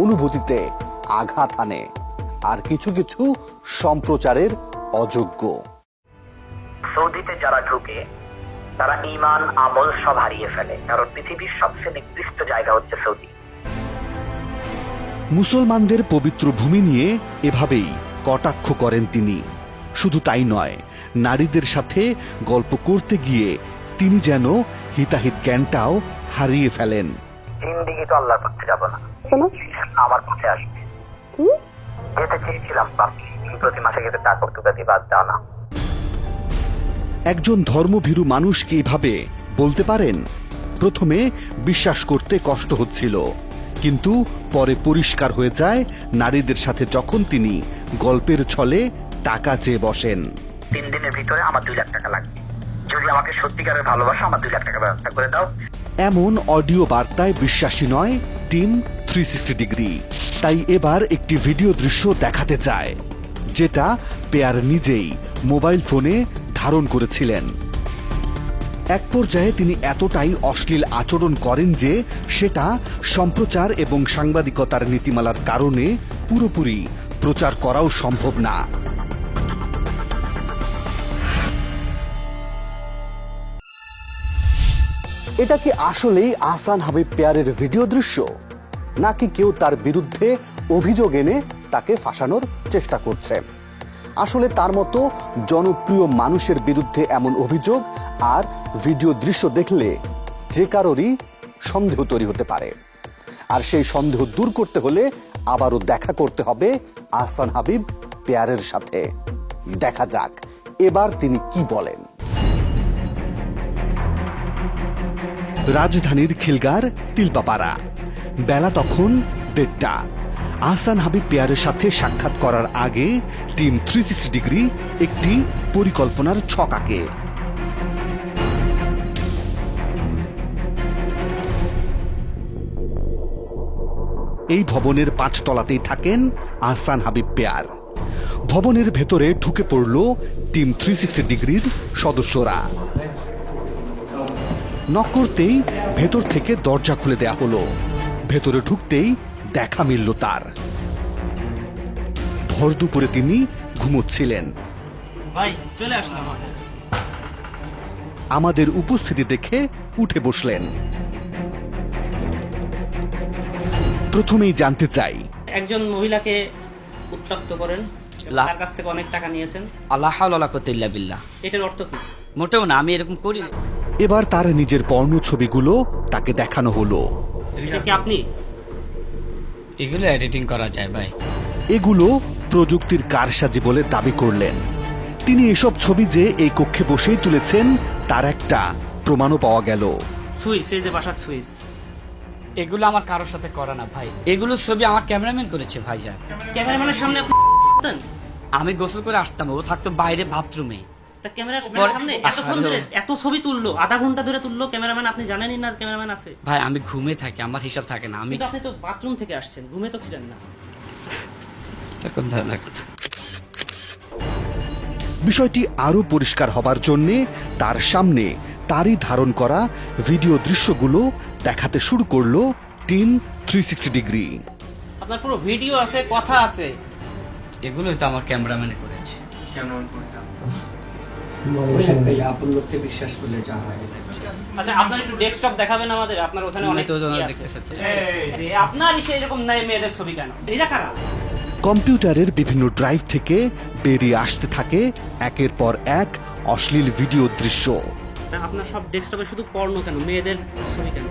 অনুভূতিতে আঘাত আনে, আর কিছু কিছু সম্প্রচারের অযোগ্য। সৌদিতে যারা ঢুকে তারা ঈমান আমল সব হারিয়ে ফেলে, কারণ পৃথিবীর সবচেয়ে নিকৃষ্ট জায়গা হচ্ছে সৌদি। মুসলমানদের পবিত্র ভূমি নিয়ে এভাবেই কটাক্ষ করেন তিনি। শুধু তাই নয়, নারীদের সাথে গল্প করতে গিয়ে তিনি যেন হিতাহিত জ্ঞানটাও হারিয়ে ফেলেন। জিন্দিগি তো আল্লাহর পথে যাব না, আমার পথে আসবে। যেতে চেয়েছিলাম প্রতি মাসে কিন্তু টাকা টুকা দিয়ে বাদ দাও না। একজন ধর্মভীরু মানুষকে এভাবে বলতে পারেন? প্রথমে বিশ্বাস করতে কষ্ট হচ্ছিল, কিন্তু পরে পরিষ্কার হয়ে যায় নারীদের সাথে যখন তিনি গল্পের ছলে টাকা চেয়ে বসেন। 3 দিনের ভিতরে আমার 2 লাখ টাকা লাগবে, যদি আমাকে সত্যিকারের ভালোবাসো আমার 2 লাখ টাকা ব্যবস্থা করে দাও। এমন অডিও বার্তায় বিশ্বাসী নয় টিম 360 ডিগ্রি। তাই এবার একটি ভিডিও দৃশ্য দেখাতে চায়, যেটা পেয়ার নিজেই মোবাইল ফোনে ধারণ করেছিলেন। এক পর্যায়ে তিনি এতটাই অশ্লীল আচরণ করেন যে সেটা সম্প্রচার এবং সাংবাদিকতার নীতিমালার কারণে পুরোপুরি প্রচার করাও সম্ভব না। এটা কি আসলেই আহসান হাবিব পেয়ারের ভিডিও দৃশ্য, নাকি কেউ তার বিরুদ্ধে অভিযোগ এনে তাকে ফাঁসানোর চেষ্টা করছে? আসলে তার মতো জনপ্রিয় মানুষের বিরুদ্ধে এমন অভিযোগ আর ভিডিও দৃশ্য দেখলে যে কারোরই সন্দেহ তৈরি হতে পারে। আর সেই সন্দেহ দূর করতে হলে আবারও দেখা করতে হবে আহসান হাবিব পেয়ারের সাথে। দেখা যাক এবার তিনি কি বলেন। রাজধানীর খিলগার তিলপাপাড়া, বেলা তখন 1:30। আহসান হাবিব পেয়ারের সাথে সাক্ষাৎ করার আগে টিম 360 ডিগ্রি একটি পরিকল্পনার ছক আঁকে। এই ভবনের 5 তলাতেই থাকেন আহসান হাবিব পেয়ার। ভবনের ভেতরে ঢুকে পড়ল টিম 360 ডিগ্রির সদস্যরা। নক করতেই ভেতর থেকে দরজা খুলে দেয়া হলো। ভেতরে ঢুকতেই দেখা মিলল তার। ভর দুপুরে তিনি ঘুমোচ্ছিলেন। আমাদের উপস্থিতি দেখে উঠে বসলেন। প্রথমেই জানতে চাই, একজন মহিলাকে উত্তক্ত করেন, তার কাছ থেকে অনেক টাকা নিয়েছেন। আল্লাহ হাওলা লা কুওয়াতা ইল্লা বিল্লাহ। এটার অর্থ কি? মোটেও না, আমি এরকম করি না। এবার তার নিজের পর্ণ ছবিগুলো তাকে দেখানো হলো। এটা কি আপনি? এগুলো এডিটিং করা যায় ভাই। এগুলো প্রযুক্তির কারসাজি বলে দাবি করলেন তিনি। এসব ছবি যে এই কক্ষে বসেই তুলেছেন তার একটা প্রমাণও পাওয়া গেল। সুইস, এই যে বাসার সুইস। এগুলো আমার কারোর সাথে করা না ভাই, এগুলো ছবি আমার ক্যামেরাম্যান করেছে ভাইজান। ক্যামেরাম্যানের সামনে আমি গোসল করে আসতাম, ও থাকতো বাইরে বাথরুমে। ক্যামেরার সামনে এতক্ষণ ধরে এত ছবি তুললো, আধা ঘন্টা ধরে তুললো ক্যামেরাম্যান। আপনি জানেনই না ক্যামেরাম্যান আছে? ভাই আমি ঘুমে থাকি, আমার হিসাব থাকে না। আপনি তো বাথরুম থেকে আসছেন, ঘুমে তো ছিলেন না। কোন ধরনের কথা? বিষয়টি আরো পরিষ্কার হবার জন্য তার সামনে তারই ধারণ করা ভিডিও দৃশ্যগুলো দেখাতে শুরু করলো টিম 360 ডিগ্রি। আপনার পুরো ভিডিও আছে, কথা আছে। এগুলো তো আমার ক্যামেরাম্যানে করেছে। আচ্ছা, আপনার একটু ডেস্কটপ দেখাবেন আমাদের? আপনার ওখানে অনেক দেখতে চাচ্ছি। আপনার এরকম নাই মেয়েদের ছবি কেন? এরা কারা? কম্পিউটারের বিভিন্ন ড্রাইভ থেকে বেরিয়ে আসতে থাকে একের পর এক অশ্লীল ভিডিও দৃশ্য। আপনার সব ডেস্কটপে শুধু পর্ন কেন, মেয়েদের ছবি কেন?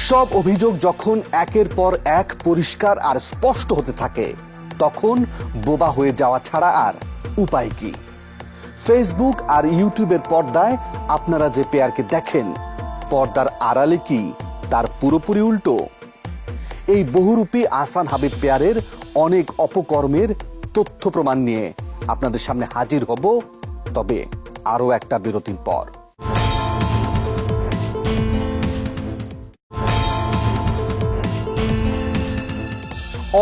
সব অভিযোগ যখন একের পর এক পরিষ্কার আর স্পষ্ট হতে থাকে, তখন বোবা হয়ে যাওয়া ছাড়া আর উপায় কি? ফেসবুক আর ইউটিউবের পর্দায় আপনারা যে পেয়ারকে দেখেন, পর্দার আড়ালে কি তার পুরোপুরি উল্টো? এই বহুরূপী আহসান হাবিব পেয়ারের অনেক অপকর্মের তথ্য প্রমাণ নিয়ে আপনাদের সামনে হাজির হব, তবে আরো একটা বিরতির পর।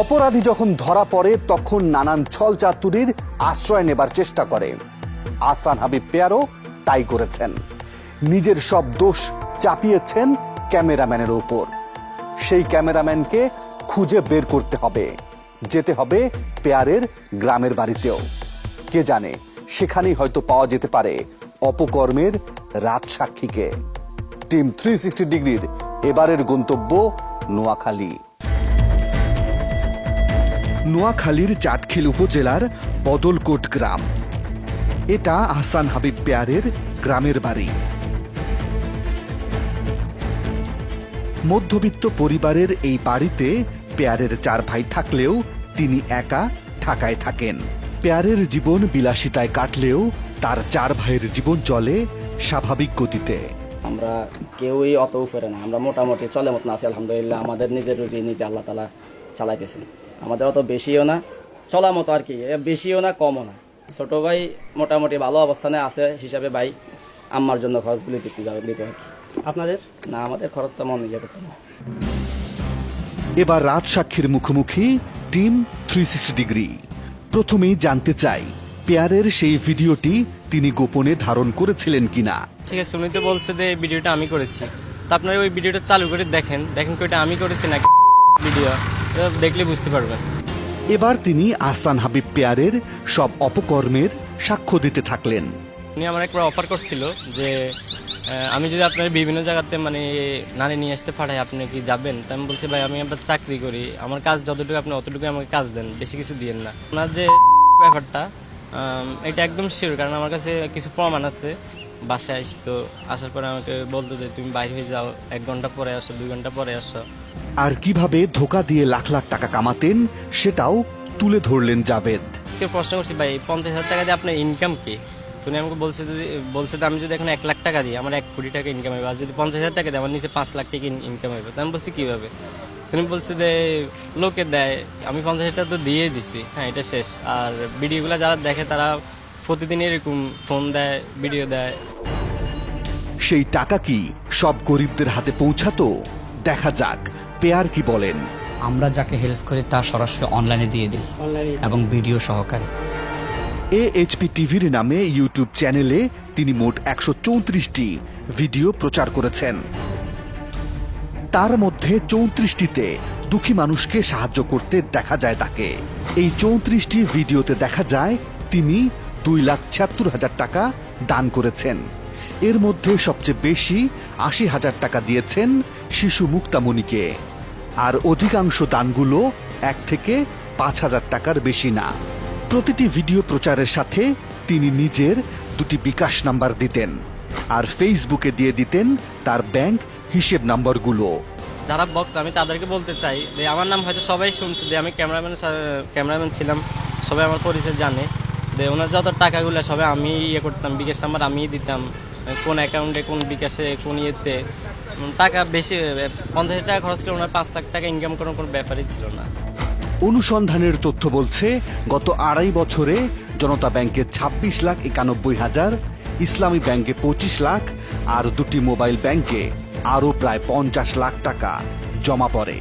অপরাধী যখন ধরা পড়ে তখন নানান ছল চাতুরির আশ্রয় নেবার চেষ্টা করে। আহসান হাবিব পেয়ারও তাই করেছেন। নিজের সব দোষ চাপিয়েছেন ক্যামেরাম্যানের উপর। সেই ক্যামেরাম্যানকে খুঁজে বের করতে হবে, যেতে হবে পেয়ারের গ্রামের বাড়িতেও। কে জানে, সেখানেই হয়তো পাওয়া যেতে পারে অপকর্মের রাত সাক্ষীকে। টিম 360 ডিগ্রির এবারের গন্তব্য নোয়াখালী। নোয়াখালীর চাটখিল উপজেলার বদলকোট গ্রাম। এটা আহসান হাবিব পেয়ারের গ্রামের বাড়ি। মধ্যবিত্ত পরিবারের এই বাড়িতে পেয়ারের 4 ভাই থাকলেও তিনি একা ঢাকায় থাকেন। পেয়ারের জীবন বিলাসিতায় কাটলেও তার 4 ভাইয়ের জীবন চলে স্বাভাবিক গতিতে। আমরা কেউই অত উপরে না, আমরা মোটামুটি চলে মতন আছি আলহামদুলিল্লাহ। আমাদের নিজের রুজি নিজে আল্লাহ তাআলা চালাইতেছেন। আমাদের অত বেশিও না, চলা মতো আর কি, বেশিও না কমও না। ছোট ভাই মোটামুটি ভালো অবস্থানে আছে হিসাবে ভাই আম্মার জন্য খরচগুলি দিতে হয়। আপনাদের না, আমাদের খরচটা মন নিজে করতে না। এবার রাত সাক্ষীর মুখোমুখি টিম 360 ডিগ্রি। প্রথমেই জানতে চাই পেয়ারের সেই ভিডিওটি তিনি গোপনে ধারণ করেছিলেন কিনা। ঠিক আছে, উনি তো বলছে যে ভিডিওটা আমি করেছি, তো আপনারা ওই ভিডিওটা চালু করে দেখেন কি ওটা আমি করেছি নাকি ভিডিও, দেখলে বুঝতে পারবেন। এবার তিনি আহসান হাবিব পেয়ারের সব অপকর্মের সাক্ষ্য দিতে থাকলেন। উনি আমার একবার অফার করছিল যে আমি যদি আপনার বিভিন্ন জায়গাতে মানে নারী নিয়ে আসতে পাঠাই আপনি কি যাবেন? তো আমি বলছি ভাই আমি আবার চাকরি করি, আমার কাজ যতটুকু আপনি অতটুকু আমাকে কাজ দেন, বেশি কিছু দিয়েন না। ওনার যে ব্যাপারটা এটা একদম শিওর, কারণ আমার কাছে কিছু প্রমাণ আছে। বাসায় আসতো, আসার পরে আমাকে বলতো যে তুমি বাইরে হয়ে যাও, 1 ঘন্টা পরে আসো, 2 ঘন্টা পরে আসো। আর কিভাবে ধোঁকা দিয়ে লাখ লাখ টাকা কামাতেন সেটাও তুলে ধরলেন জাভেদ। কেউ প্রশ্ন করছি ভাই 50,000 টাকা দিয়ে আপনার ইনকাম কি? তুমি আমাকে বলছে যে আমি যদি এখন 1 লাখ টাকা দিই আমার 1 কোটি টাকা ইনকাম হবে, আর যদি 50,000 টাকা দিই আমার নিচে 5 লাখ টাকা ইনকাম হবে। আমি বলছি কিভাবে? তুমি বলছে যে লোকে দেয়, আমি 50,000 টাকা তো দিয়ে দিছি, হ্যাঁ এটা শেষ। আর ভিডিওগুলো যারা দেখে তারা প্রতিদিন এরকম ফোন দেয়, ভিডিও দেয়। সেই টাকা কি সব গরিবদের হাতে পৌঁছাতো? দেখা যাক পেয়ার কি বলেন। আমরা যাকে হেল্প করি তা সরাসরি অনলাইনে দিয়ে দিই এবং ভিডিও সহকারে। AHP টিভির নামে ইউটিউব চ্যানেলে তিনি মোট 134টি ভিডিও প্রচার করেছেন। তার মধ্যে 34টিতে দুঃখী মানুষকে সাহায্য করতে দেখা যায় তাকে। এই 34টি ভিডিওতে দেখা যায় তিনি 2,76,000 টাকা দান করেছেন। এর মধ্যে সবচেয়ে বেশি 80,000 টাকা দিয়েছেন শিশু মুক্তামণিকে, আর অধিকাংশ দানগুলো 1 থেকে 5,000 টাকার বেশি না। প্রতিটি ভিডিও প্রচারের সাথে তিনি নিজের 2টি বিকাশ নাম্বার দিতেন, আর ফেসবুকে দিয়ে দিতেন তার ব্যাংক হিসেব নাম্বারগুলো। যারা বক্তা আমি তাদেরকে বলতে চাই যে আমার নাম হয়তো সবাই শুনছে, যে আমি ক্যামেরাম্যান ছিলাম, সবাই আমার পরিচয় জানে। যে ওনার যত টাকাগুলো সবাই আমি করতাম, বিকাশ নাম্বার আমি দিতাম, কোন অ্যাকাউন্টে কোন বিকাশে কোন ইয়েতে টাকা বেশি 50,000 টাকা খরচ করে ওনার 5 লাখ টাকা ইনকাম করার কোনো ব্যাপারই ছিল না। অনুসন্ধানের তথ্য বলছে গত 2.5 বছরে জনতা ব্যাংকে 26,91,000, ইসলামী ব্যাংকে 25 লাখ, আর 2টি মোবাইল ব্যাংকে আরো প্রায় 50 লাখ টাকা জমা পড়ে।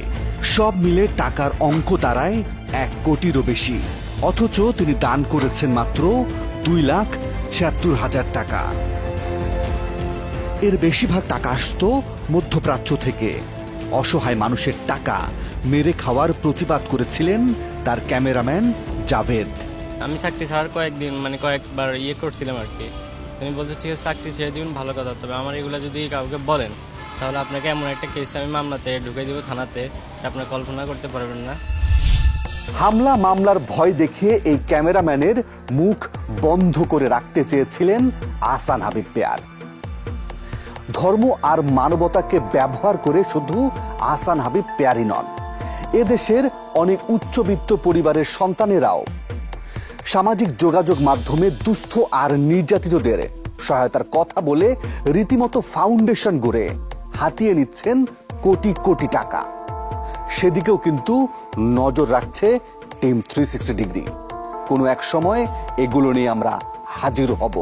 সব মিলে টাকার অঙ্ক দাঁড়ায় 1 কোটিরও বেশি, অথচ তিনি দান করেছেন মাত্র 2,76,000 টাকা। এর বেশিরভাগ টাকা আসতো মধ্যপ্রাচ্য থেকে। অসহায় মানুষের টাকা মেরে খাওয়ার প্রতিবাদ করেছিলেন তার ক্যামেরাম্যান জাভেদ। আমি চাকরি ছাড়ার কয়েকবার করছিলাম আর কি। তিনি বলছে ঠিক আছে চাকরি ছেড়ে দিবেন, ভালো কথা, তবে আমার এগুলো যদি কাউকে বলেন তাহলে আপনাকে এমন একটা কেস আমি মামলাতে ঢুকে দিব থানাতে, আপনার কল্পনা করতে পারবেন না। হামলা মামলার ভয় দেখিয়ে এই ক্যামেরাম্যানের মুখ বন্ধ করে রাখতে চেয়েছিলেন আহসান হাবিব পেয়ার। ধর্ম আর মানবতাকে ব্যবহার করে শুধু আহসান হাবিব পেয়ারই নন, এদেশের অনেক উচ্চবিত্ত পরিবারের সন্তানেরাও সামাজিক যোগাযোগ মাধ্যমে দুস্থ আর নির্যাতিতদের সহায়তার কথা বলে রীতিমতো ফাউন্ডেশন গড়ে হাতিয়ে নিচ্ছেন কোটি কোটি টাকা। সেদিকেও কিন্তু নজর রাখছে টিম 360 ডিগ্রি। কোনো এক সময় এগুলো নিয়ে আমরা হাজির হব।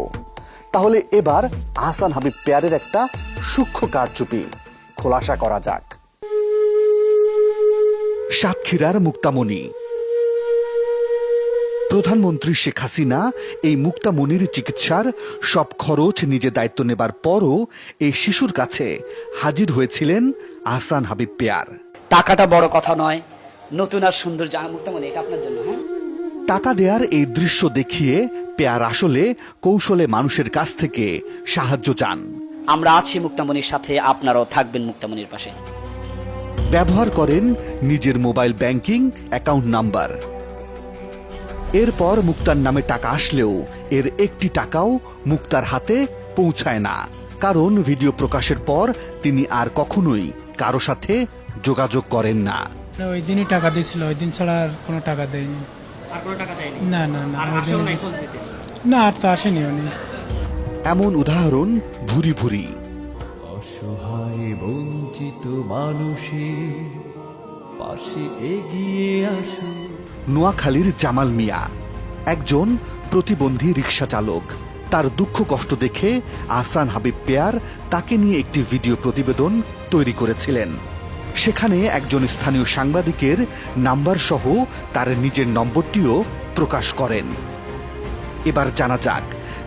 তাহলে এবার আহসান হাবিব পেয়ারের একটা সূক্ষ্ম কারচুপি খোলাসা করা যাক। সাতক্ষীরার মুক্তামণি। প্রধানমন্ত্রী শেখ হাসিনা এই মুক্তামণির চিকিৎসার সব খরচ নিজে দায়িত্ব নেবার পরও এই শিশুর কাছে হাজির হয়েছিলেন আহসান হাবিব পেয়ার। টাকাটা বড় কথা নয়, নতুন আর সুন্দর মুক্তামণি, এটা আপনার জন্য। হ্যাঁ, টাকা দেওয়ার এই দৃশ্য দেখিয়ে পেয়ার আসলে কৌশলে মানুষের কাছ থেকে সাহায্য চান। আমরা আছি মুক্তামণির সাথে, আপনারাও থাকবেন মুক্তামণির পাশে। ব্যবহার করেন নিজের মোবাইল ব্যাংকিং অ্যাকাউন্ট নাম্বার। এরপর মুক্তার নামে টাকা আসলেও এর একটি টাকাও মুক্তার হাতে পৌঁছায় না, কারণ ভিডিও প্রকাশের পর তিনি আর কখনোই কারো সাথে যোগাযোগ করেন না। ওই দিনই টাকা দিয়েছিল, ওই দিন ছাড়া আর কোনো টাকা দেয়নি। আর কোনো টাকা দেয়নি? না না না, আর ওই আসেও দিন নাই খোঁজ দিতে? না, আর তো আসেনি উনি। এমন উদাহরণ ভুরি ভুরি। অসহায় বঞ্চিত মানুষের পাশে এগিয়ে আসো। নোয়াখালীর জামাল মিয়া একজন প্রতিবন্ধী রিকশা চালক। তার দুঃখ কষ্ট দেখে আহসান হাবিব পেয়ার তাকে নিয়ে একটি ভিডিও প্রতিবেদন তৈরি করেছিলেন। সেখানে একজন স্থানীয় সাংবাদিকের নাম্বার সহ তার নিজের নম্বরটিও প্রকাশ করেন। এবার জানা যাক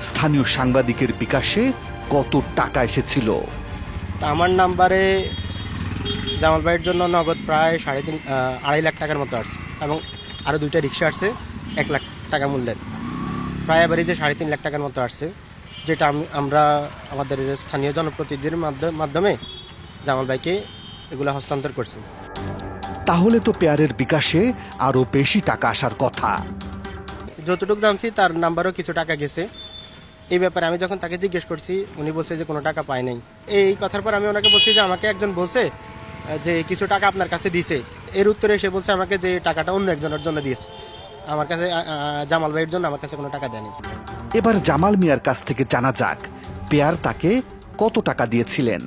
স্থানীয় সাংবাদিকের বিকাশে কত টাকা এসেছিল। আমার নাম্বারে জামাল ভাইয়ের জন্য নগদ প্রায় 2.5 লাখ টাকার মতো আসছে, এবং আরও 2টা রিক্সা আসছে 1 লাখ টাকা মূল্যের। প্রায় এভারেজে 3.5 লাখ টাকার মতো আসছে, যেটা আমরা আমাদের স্থানীয় জনপ্রতিনিধির মাধ্যমে জামাল ভাইকে এগুলো হস্তান্তর করছি। তাহলে তো পেয়ারের বিকাশে আরো বেশি টাকা আসার কথা। যতটুকু জানছি তার নাম্বারও কিছু টাকা গেছে। এই ব্যাপারে আমি যখন তাকে জিজ্ঞেস করছি, উনি বলছে যে কোনো টাকা পায় নাই। এই কথার পর আমি ওনাকে বলছি যে আমাকে একজন বলছে যে কিছু টাকা আপনার কাছে দিয়েছে। এর উত্তরে সে বলছে আমাকে যে টাকাটা অন্য একজনের জন্য দিয়েছে, আমার কাছে জামাল ভাইয়ের জন্য আমার কাছে কোনো টাকা দেয়নি। এবার জামাল মিয়ার কাছ থেকে জানা যাক পেয়ার তাকে কত টাকা দিয়েছিলেন।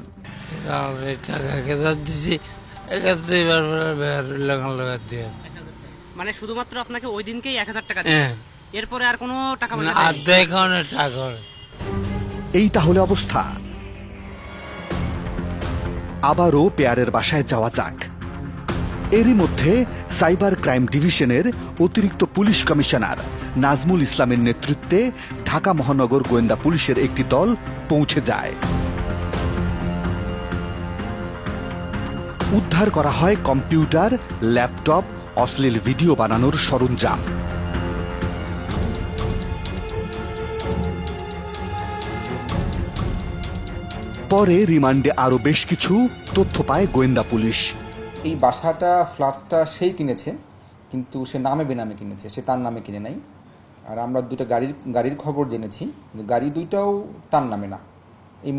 মানে শুধুমাত্র আপনাকে ওই দিনকেই 1000 টাকা দিয়েছে, এরপরে আর কোনো টাকা পয়সা দেয়নি? এই তাহলে অবস্থা। আবারও পেয়ারের বাসায় যাওয়া যাক। এরই মধ্যে সাইবার ক্রাইম ডিভিশনের অতিরিক্ত পুলিশ কমিশনার নাজমুল ইসলামের নেতৃত্বে ঢাকা মহানগর গোয়েন্দা পুলিশের একটি দল পৌঁছে যায়। উদ্ধার করা হয় কম্পিউটার, ল্যাপটপ, অশ্লীল ভিডিও বানানোর সরঞ্জাম। পরে রিমান্ডে আরো বেশ কিছু তথ্য পায় গোয়েন্দা পুলিশ। এই বাসাটা, ফ্ল্যাটটা সেই কিনেছে, কিন্তু সে নামে বেনামে কিনেছে, সে তার নামে কিনে নাই। আর আমরা 2টা গাড়ির খবর জেনেছি, গাড়ি 2টাও তার নামে না, এই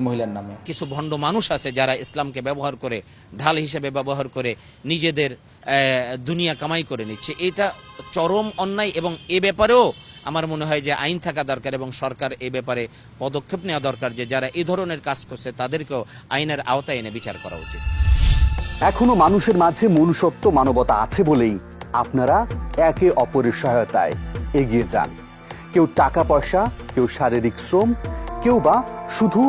মহিলার নামে। কিছু ভণ্ড মানুষ আছে যারা ইসলামকে ব্যবহার করে, ঢাল হিসেবে ব্যবহার করে নিজেদের দুনিয়া কামাই করে নিচ্ছে। এটা চরম অন্যায়, এবং এ ব্যাপারেও আমার মনে হয় যে আইন থাকা দরকার এবং সরকার এ ব্যাপারে পদক্ষেপ নেওয়া দরকার, যে যারা এই ধরনের কাজ করছে তাদেরকেও আইনের আওতায় এনে বিচার করা উচিত। এখনো মানুষের মাঝে মনুষ্যত্ব, মানবতা আছে বলেই আপনারা একে অপরের সহায়তায় এগিয়ে যান। কেউ টাকা পয়সা, কেউ শারীরিক শ্রম, কেউ বা শুধু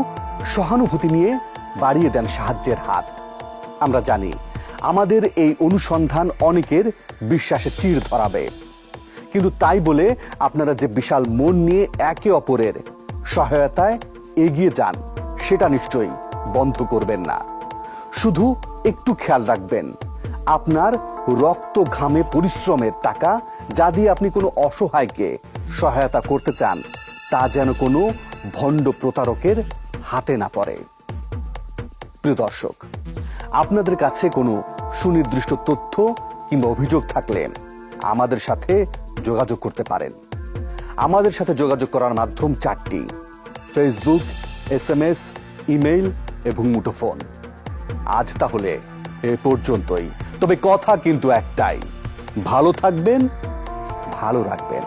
সহানুভূতি নিয়ে বাড়িয়ে দেন সাহায্যের হাত। আমরা জানি আমাদের এই অনুসন্ধান অনেকের বিশ্বাসে চির ধরাবে, কিন্তু তাই বলে আপনারা যে বিশাল মন নিয়ে একে অপরের সহায়তায় এগিয়ে যান সেটা নিশ্চয়ই বন্ধ করবেন না। শুধু একটু খেয়াল রাখবেন আপনার রক্ত ঘামে পরিশ্রমের টাকা যা দিয়ে আপনি কোনো অসহায়কে সহায়তা করতে চান তা যেন কোনো ভণ্ড প্রতারকের হাতে না পড়ে। প্রিয় দর্শক, আপনাদের কাছে কোনো সুনির্দিষ্ট তথ্য কিংবা অভিযোগ থাকলে আমাদের সাথে যোগাযোগ করতে পারেন। আমাদের সাথে যোগাযোগ করার মাধ্যম 4টি: ফেসবুক, SMS, ইমেইল এবং মুঠোফোন। আজ তাহলে এ পর্যন্তই। তবে কথা কিন্তু একটাই, ভালো থাকবেন, ভালো রাখবেন।